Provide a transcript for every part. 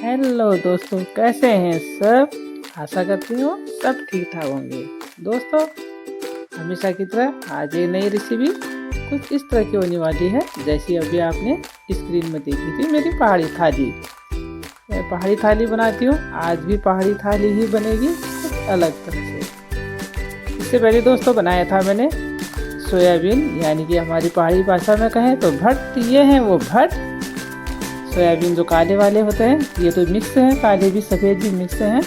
Hello दोस्तों, कैसे हैं सब। आशा करती हूँ सब ठीक ठाक होंगे। दोस्तों, हमेशा की तरह आज एक नई रेसिपी कुछ इस तरह की होने वाली है जैसी अभी आपने स्क्रीन में देखी थी। मेरी पहाड़ी थाली, मैं पहाड़ी थाली बनाती हूँ। आज भी पहाड़ी थाली ही बनेगी, कुछ अलग तरह से। इससे पहले दोस्तों बनाया था मैंने सोयाबीन, यानी कि हमारी पहाड़ी भाषा में कहें तो भट्ट। ये हैं वो भट्ट, सोयाबीन जो काले वाले होते हैं। ये तो मिक्स हैं, काले भी सफ़ेद भी मिक्स हैं,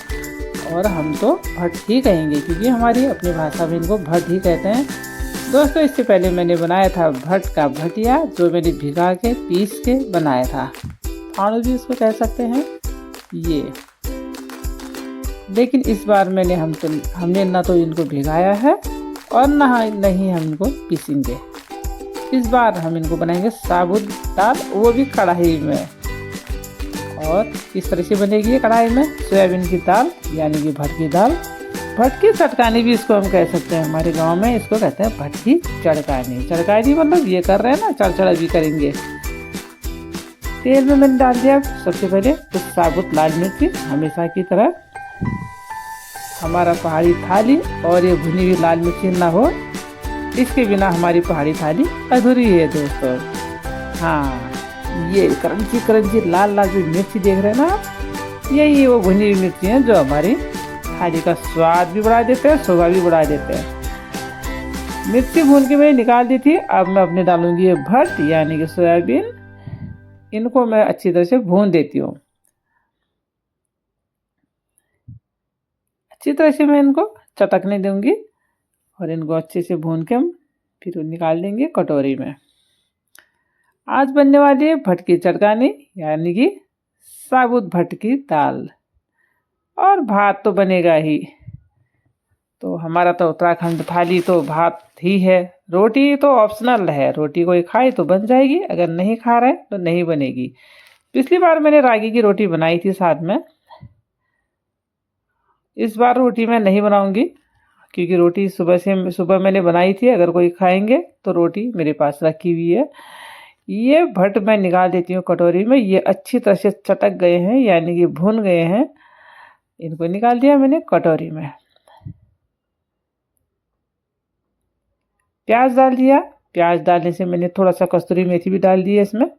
और हम तो भट्ट ही कहेंगे क्योंकि हमारी अपनी भाषा में इनको भट्ट ही कहते हैं। दोस्तों, इससे पहले मैंने बनाया था भट्ट का भटिया, जो मैंने भिगा के पीस के बनाया था। फाड़ू भी इसको कह सकते हैं ये। लेकिन इस बार हमने ना तो इनको भिगाया है और नहीं हम इनको पीसेंगे। इस बार हम इनको बनाएंगे साबुत दाल, वो भी कढ़ाई में। और इस तरह से बनेगी ये कढ़ाई में सोयाबीन की दाल, यानी कि भट की दाल। भट की चटकानी भी इसको हम कह सकते हैं। हमारे गांव में इसको कहते हैं भट की चटकानी। चटकानी मतलब ये कर रहे हैं ना, चढ़चढ़ा भी करेंगे। तेल में मैंने डाल दिया सबसे पहले कुछ साबुत लाल मिर्ची। हमेशा की तरह हमारा पहाड़ी थाली और ये भुनी हुई लाल मिर्ची ना हो, इसके बिना हमारी पहाड़ी थाली अधूरी है दोस्तों। हाँ, ये करंची करंची लाल लाल जो मिर्ची देख रहे हैं ना, यही वो भुनी हुई मिर्ची हैं जो हमारी थाली का स्वाद भी बढ़ा देते हैं, शोभा भी बढ़ा देते हैं। मिर्ची भून के मैंने निकाल दी थी। अब मैं अपने डालूंगी ये भट्ट, यानी कि सोयाबीन। इनको मैं अच्छी तरह से भून देती हूँ। अच्छी तरह से मैं इनको चटकने दूंगी और इनको अच्छे से भून के हम फिर निकाल देंगे कटोरी में। आज बनने वाली है भट्ट की चटकानी, यानी कि साबुत भट्ट की दाल। और भात तो बनेगा ही। तो हमारा तो उत्तराखंड थाली तो भात ही है। रोटी तो ऑप्शनल है, रोटी कोई खाए तो बन जाएगी, अगर नहीं खा रहे तो नहीं बनेगी। पिछली बार मैंने रागी की रोटी बनाई थी साथ में। इस बार रोटी मैं नहीं बनाऊंगी क्योंकि रोटी सुबह मैंने बनाई थी। अगर कोई खाएंगे तो रोटी मेरे पास रखी हुई है। ये भट्ट मैं निकाल देती हूँ कटोरी में। ये अच्छी तरह से चटक गए हैं, यानी कि भुन गए हैं। इनको निकाल दिया मैंने कटोरी में। प्याज डाल दिया। प्याज डालने से मैंने थोड़ा सा कस्तूरी मेथी भी डाल दी है इसमें।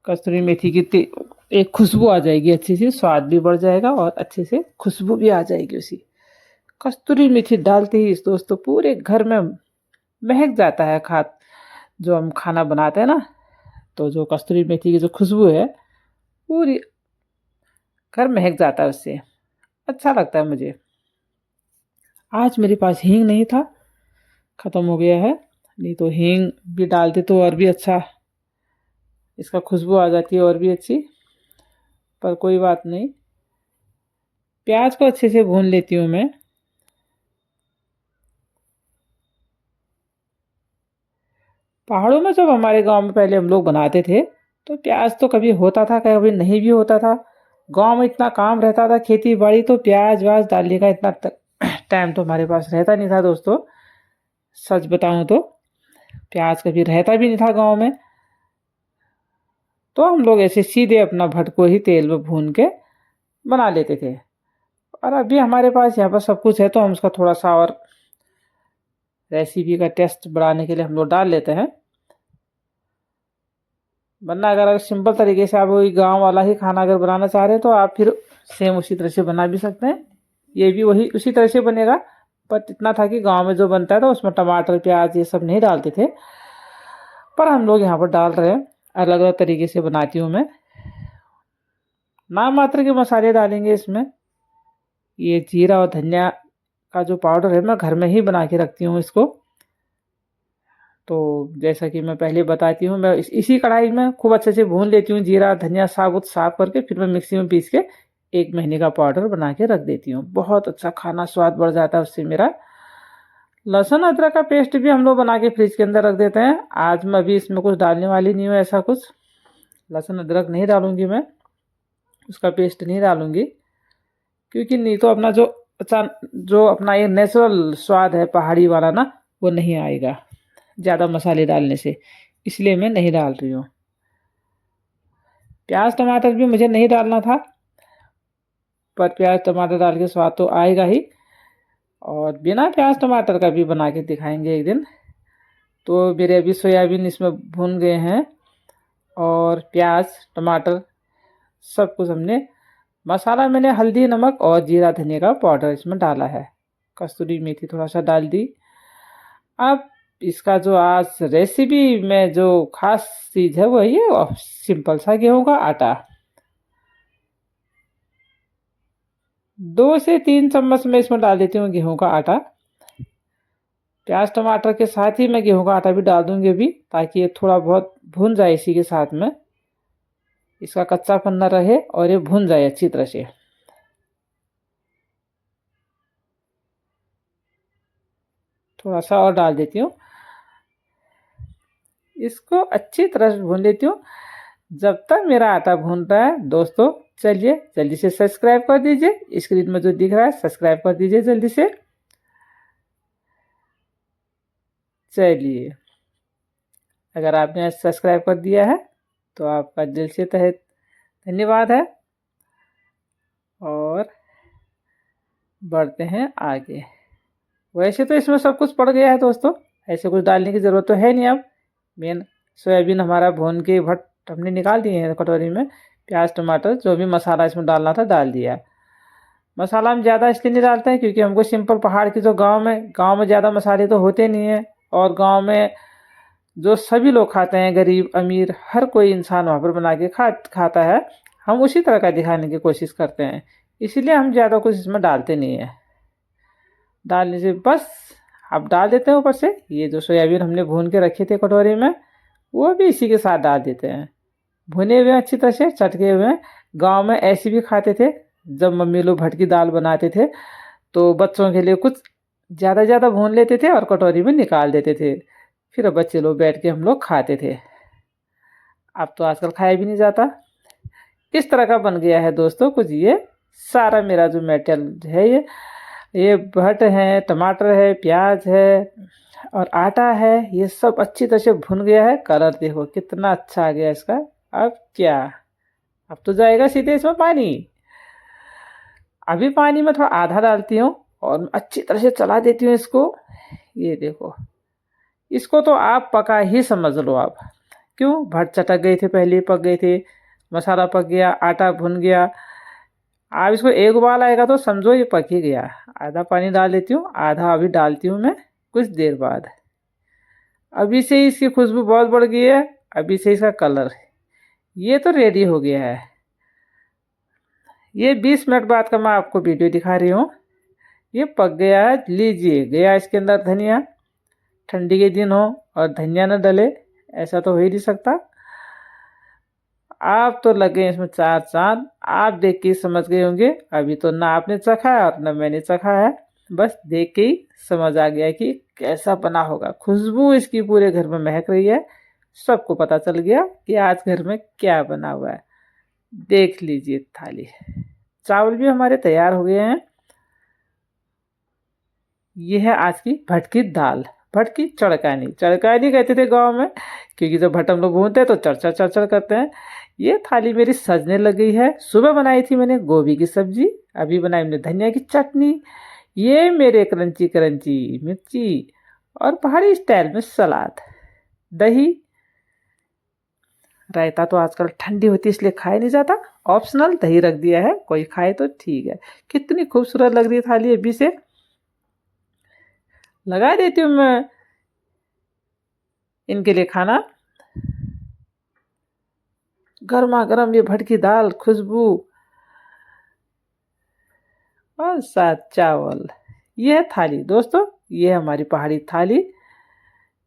कस्तूरी मेथी की एक खुशबू आ जाएगी, अच्छी सी स्वाद भी बढ़ जाएगा और अच्छे से खुशबू भी आ जाएगी उसी। कस्तूरी मेथी डालते ही दोस्तों पूरे घर में महक जाता है। जो हम खाना बनाते हैं ना, तो जो कस्तूरी मेथी की जो खुशबू है पूरी घर महक जाता है, उससे अच्छा लगता है मुझे। आज मेरे पास हींग नहीं था, ख़त्म हो गया है। नहीं तो हींग भी डालते तो और भी अच्छा, इसका खुशबू आ जाती है और भी अच्छी। पर कोई बात नहीं, प्याज को अच्छे से भून लेती हूँ मैं। पहाड़ों में जब हमारे गांव में पहले हम लोग बनाते थे तो प्याज तो कभी होता था, कभी नहीं भी होता था। गांव में इतना काम रहता था, खेती बाड़ी, तो प्याज व्याज डालने का इतना टाइम तो हमारे पास रहता नहीं था दोस्तों। सच बताऊं तो प्याज कभी रहता भी नहीं था गांव में। तो हम लोग ऐसे सीधे अपना भट्ट को ही तेल में भून के बना लेते थे। और अभी हमारे पास यहाँ पर सब कुछ है तो हम उसका थोड़ा सा और रेसिपी का टेस्ट बढ़ाने के लिए हम लोग डाल लेते हैं। वरना अगर सिंपल तरीके से आप वही गांव वाला ही खाना अगर बनाना चाह रहे हैं तो आप फिर सेम उसी तरह से बना भी सकते हैं। ये भी वही उसी तरह से बनेगा। पर इतना था कि गांव में जो बनता है तो उसमें टमाटर प्याज ये सब नहीं डालते थे, पर हम लोग यहाँ पर डाल रहे हैं। अलग अलग तरीके से बनाती हूँ मैं। नाम मात्र के मसाले डालेंगे इसमें। ये जीरा और धनिया का जो पाउडर है मैं घर में ही बना के रखती हूँ इसको। तो जैसा कि मैं पहले बताती हूँ, मैं इसी कढ़ाई में खूब अच्छे से भून लेती हूँ। जीरा धनिया साबुत साफ करके फिर मैं मिक्सी में पीस के 1 महीने का पाउडर बना के रख देती हूँ। बहुत अच्छा खाना स्वाद बढ़ जाता है उससे मेरा। लहसुन अदरक का पेस्ट भी हम लोग बना के फ्रिज के अंदर रख देते हैं। आज मैं अभी इसमें कुछ डालने वाली नहीं हूँ, ऐसा कुछ लहसुन अदरक नहीं डालूंगी मैं, उसका पेस्ट नहीं डालूंगी। क्योंकि नहीं तो अपना जो अपना ये नेचुरल स्वाद है पहाड़ी वाला ना, वो नहीं आएगा ज़्यादा मसाले डालने से, इसलिए मैं नहीं डाल रही हूँ। प्याज टमाटर भी मुझे नहीं डालना था, पर प्याज टमाटर डाल के स्वाद तो आएगा ही। और बिना प्याज टमाटर का भी बना के दिखाएंगे एक दिन। तो मेरे अभी सोयाबीन इसमें भून गए हैं और प्याज टमाटर सब कुछ हमने, मसाला मैंने हल्दी नमक और जीरा धनिया का पाउडर इसमें डाला है, कस्तूरी मेथी थोड़ा सा डाल दी। अब इसका जो आज रेसिपी में जो खास चीज़ है वो ये सिंपल सा गेहूं का आटा। 2 से 3 चम्मच मैं इसमें डाल देती हूँ गेहूं का आटा। प्याज टमाटर के साथ ही मैं गेहूं का आटा भी डाल दूंगी अभी, ताकि ये थोड़ा बहुत भून जाए इसी के साथ में, इसका कच्चापन न रहे और ये भून जाए अच्छी तरह से। थोड़ा सा और डाल देती हूँ, इसको अच्छी तरह से भून लेती हूँ। जब तक मेरा आटा भून रहा है दोस्तों, चलिए जल्दी से सब्सक्राइब कर दीजिए, स्क्रीन में जो दिख रहा है सब्सक्राइब कर दीजिए जल्दी से। चलिए, अगर आपने सब्सक्राइब कर दिया है तो आपका दिल से तहे धन्यवाद है। और बढ़ते हैं आगे। वैसे तो इसमें सब कुछ पड़ गया है दोस्तों, ऐसे कुछ डालने की ज़रूरत तो है नहीं। अब मेन सोयाबीन हमारा भून के भट हमने निकाल दिए हैं कटोरी में। प्याज टमाटर जो भी मसाला इसमें डालना था डाल दिया। मसाला हम ज़्यादा इसलिए नहीं डालते हैं क्योंकि हमको सिंपल पहाड़ की जो गांव में ज़्यादा मसाले तो होते नहीं हैं, और गांव में जो सभी लोग खाते हैं, गरीब अमीर हर कोई इंसान वहाँ पर बना के खाता है। हम उसी तरह का दिखाने की कोशिश करते हैं, इसीलिए हम ज़्यादा कुछ इसमें डालते नहीं हैं। डालने से बस अब डाल देते हैं ऊपर से ये जो सोयाबीन हमने भून के रखे थे कटोरी में, वो भी इसी के साथ डाल देते हैं। भुने हुए अच्छी तरह से चटके हुए। गांव में ऐसे भी खाते थे, जब मम्मी लोग भटकी दाल बनाते थे तो बच्चों के लिए कुछ ज़्यादा भून लेते थे और कटोरी में निकाल देते थे, फिर बच्चे लोग बैठ के हम लोग खाते थे। अब तो आजकल खाया भी नहीं जाता। इस तरह का बन गया है दोस्तों कुछ ये सारा मेरा जो मटेरियल है। ये भट है, टमाटर है, प्याज है और आटा है, ये सब अच्छी तरह से भुन गया है। कलर देखो कितना अच्छा आ गया इसका। अब क्या, अब तो जाएगा सीधे इसमें पानी। अभी पानी में थोड़ा आधा डालती हूँ और अच्छी तरह से चला देती हूँ इसको। ये देखो, इसको तो आप पका ही समझ लो आप। क्यों, भट चटक गए थे, पहले पक गए थे, मसाला पक गया, आटा भुन गया। अब इसको एक उबाल आएगा तो समझो ये पक ही गया। आधा पानी डाल देती हूँ, आधा अभी डालती हूँ मैं कुछ देर बाद। अभी से इसकी खुशबू बहुत बढ़ गई है, अभी से इसका कलर, ये तो रेडी हो गया है। ये 20 मिनट बाद का मैं आपको वीडियो दिखा रही हूँ। ये पक गया है, लीजिए गया इसके अंदर धनिया। ठंडी के दिन हो और धनिया न डले ऐसा तो हो ही नहीं सकता। आप तो लगे इसमें 4 चांद, आप देख के समझ गए होंगे। अभी तो ना आपने चखा है और ना मैंने चखा है, बस देख के ही समझ आ गया कि कैसा बना होगा। खुशबू इसकी पूरे घर में महक रही है, सबको पता चल गया कि आज घर में क्या बना हुआ है। देख लीजिए थाली। चावल भी हमारे तैयार हो गए हैं। ये है आज की भटकी दाल, भटकी चड़कानी। चड़कानी कहते थे गांव में, क्योंकि जब भट हम लोग भूनते हैं तो चढ़ चढ़ करते हैं। ये थाली मेरी सजने लग गई है। सुबह बनाई थी मैंने गोभी की सब्जी, अभी बनाई मैंने धनिया की चटनी, ये मेरे क्रंची क्रंची मिर्ची और पहाड़ी स्टाइल में सलाद, दही। रायता तो आजकल ठंडी होती है इसलिए खाया नहीं जाता, ऑप्शनल दही रख दिया है, कोई खाए तो ठीक है। कितनी खूबसूरत लग रही है थाली। अभी से लगा देती हूँ मैं इनके लिए खाना। गर्मा गर्म ये भटकी दाल, खुशबू और साथ चावल। ये है थाली दोस्तों, ये है हमारी पहाड़ी थाली।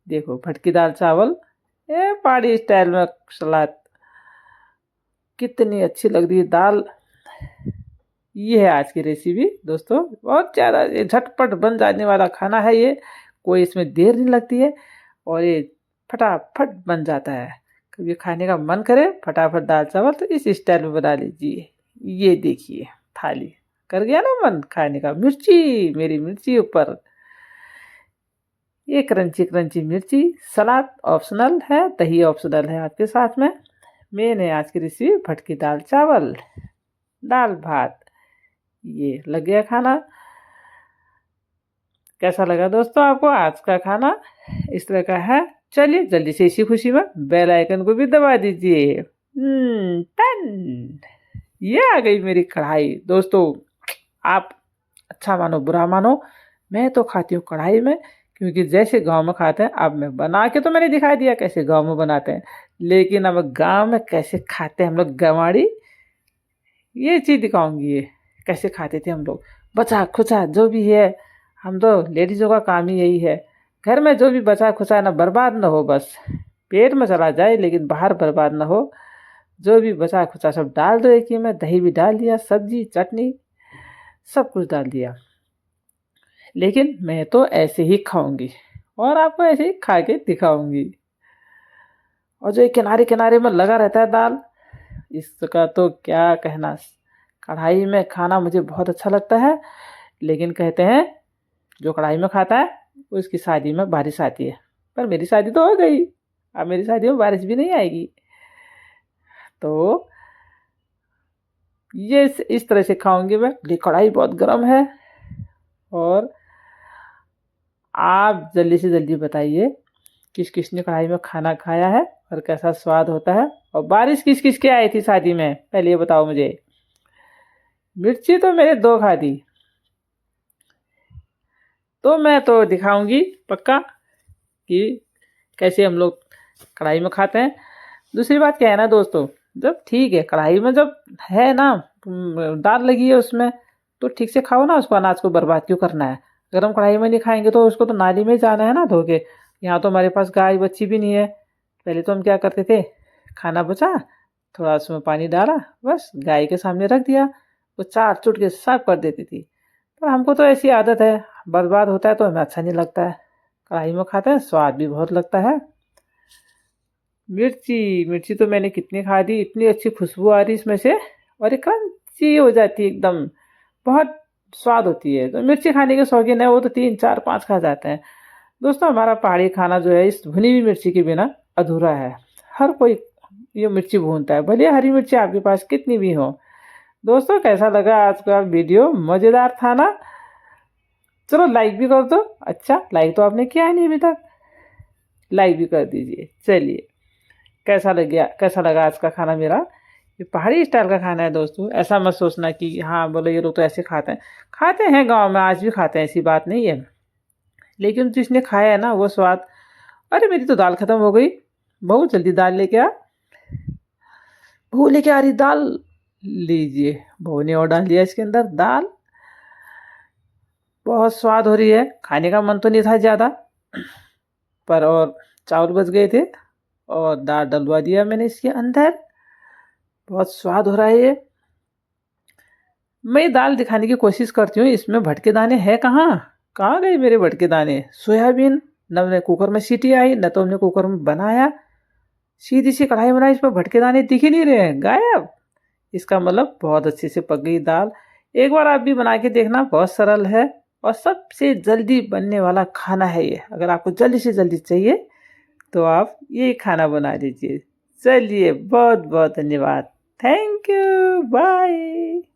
देखो भटकी दाल चावल, ये पहाड़ी स्टाइल में सलाद, कितनी अच्छी लग रही है दाल। ये है आज की रेसिपी दोस्तों, बहुत ज़्यादा झटपट बन जाने वाला खाना है ये, कोई इसमें देर नहीं लगती है और ये फटाफट बन जाता है। कभी खाने का मन करे फटाफट दाल चावल तो इस स्टाइल में बना लीजिए। ये देखिए थाली, कर गया ना मन खाने का। मिर्ची, मेरी मिर्ची ऊपर, ये क्रंची क्रंची मिर्ची। सलाद ऑप्शनल है, दही ऑप्शनल है आपके साथ में। मैंने आज की रेसिपी भटकी दाल चावल, दाल भात, ये लग गया खाना। कैसा लगा दोस्तों आपको आज का खाना? इस तरह का है। चलिए जल्दी से इसी खुशी में बेल आइकन को भी दबा दीजिए। टन ये आ गई मेरी कढ़ाई। दोस्तों आप अच्छा मानो बुरा मानो, मैं तो खाती हूँ कढ़ाई में, क्योंकि जैसे गांव में खाते हैं, अब मैं बना के तो मैंने दिखा दिया कैसे गांव में बनाते हैं, लेकिन अब गांव में कैसे खाते हैं हम लोग गंवाड़ी, ये चीज़ दिखाऊंगी। ये कैसे खाते थे हम लोग, बचा खुचा जो भी है, हम तो लेडीज़ों का काम ही यही है। घर में जो भी बचा खुचा ना बर्बाद ना हो, बस पेट में चला जाए लेकिन बाहर बर्बाद ना हो। जो भी बचा खुचा सब डाल दो एक ही में, दही भी डाल दिया, सब्जी चटनी सब कुछ डाल दिया। लेकिन मैं तो ऐसे ही खाऊंगी और आपको ऐसे ही खा के दिखाऊंगी। और जो किनारे किनारे में लगा रहता है दाल, इसका तो क्या कहना। कढ़ाई में खाना मुझे बहुत अच्छा लगता है, लेकिन कहते हैं जो कढ़ाई में खाता है उसकी शादी में बारिश आती है। पर मेरी शादी तो हो गई, अब मेरी शादी में बारिश भी नहीं आएगी। तो ये इस तरह से खाऊंगी मैं। ये कढ़ाई बहुत गर्म है। और आप जल्दी से जल्दी बताइए किस किस ने कढ़ाई में खाना खाया है और कैसा स्वाद होता है। और बारिश किस किस के आई थी शादी में, पहले ये बताओ मुझे। मिर्ची तो मेरे 2 खा दी। तो मैं तो दिखाऊंगी पक्का कि कैसे हम लोग कढ़ाई में खाते हैं। दूसरी बात क्या है ना दोस्तों, जब ठीक है कढ़ाई में जब है ना दाल लगी है उसमें, तो ठीक से खाओ ना उसको, अनाज को बर्बाद क्यों करना है। अगर हम कढ़ाई में नहीं खाएंगे तो उसको तो नाली में ही जाना है ना धो के। यहाँ तो हमारे पास गाय बच्ची भी नहीं है। पहले तो हम क्या करते थे, खाना बचा थोड़ा उसमें पानी डाला, बस गाय के सामने रख दिया, वो चाट चुट के साफ कर देती थी। पर हमको तो ऐसी आदत है, बर्बाद होता है तो हमें अच्छा नहीं लगता है। कढ़ाई में खाते हैं स्वाद भी बहुत लगता है। मिर्ची मिर्ची तो मैंने कितनी खा दी, इतनी अच्छी खुशबू आ रही इसमें से, और ये क्रंची हो जाती है एकदम, बहुत स्वाद होती है। तो मिर्ची खाने के शौकीन है वो तो 3 4 5 खा जाते हैं। दोस्तों हमारा पहाड़ी खाना जो है इस भुनी हुई मिर्ची के बिना अधूरा है। हर कोई ये मिर्ची भूनता है, भले हरी मिर्ची आपके पास कितनी भी हो। दोस्तों कैसा लगा आज का वीडियो? मज़ेदार था ना? चलो लाइक भी कर दो। अच्छा लाइक तो आपने किया ही नहीं अभी तक, लाइक भी कर दीजिए। चलिए कैसा लगा आज का खाना मेरा? ये पहाड़ी स्टाइल का खाना है दोस्तों। ऐसा मत सोचना कि हाँ बोलो ये लोग तो ऐसे खाते हैं गांव में आज भी खाते हैं, ऐसी बात नहीं है। लेकिन जिसने खाया है ना वो स्वाद। अरे मेरी तो दाल खत्म हो गई, बहुत जल्दी दाल लेके आ। बहू लेके आ रही दाल, लीजिए बहू ने और डाल दिया इसके अंदर दाल। बहुत स्वाद हो रही है, खाने का मन तो नहीं था ज़्यादा, पर और चावल बच गए थे और दाल डलवा दिया मैंने इसके अंदर। बहुत स्वाद हो रहा है ये। मैं दाल दिखाने की कोशिश करती हूँ, इसमें भटके दाने हैं कहाँ गए मेरे भटके दाने? सोयाबीन न हमने कुकर में सीटी आई, न तो हमने कुकर में बनाया, सीधी सी कढ़ाई बनाई, इसमें भटके दाने दिख ही नहीं रहे, गायब। इसका मतलब बहुत अच्छे से पक गई दाल। एक बार आप भी बना के देखना, बहुत सरल है और सबसे जल्दी बनने वाला खाना है ये। अगर आपको जल्दी से जल्दी चाहिए तो आप ये खाना बना लीजिए। चलिए बहुत बहुत धन्यवाद। Thank you, bye.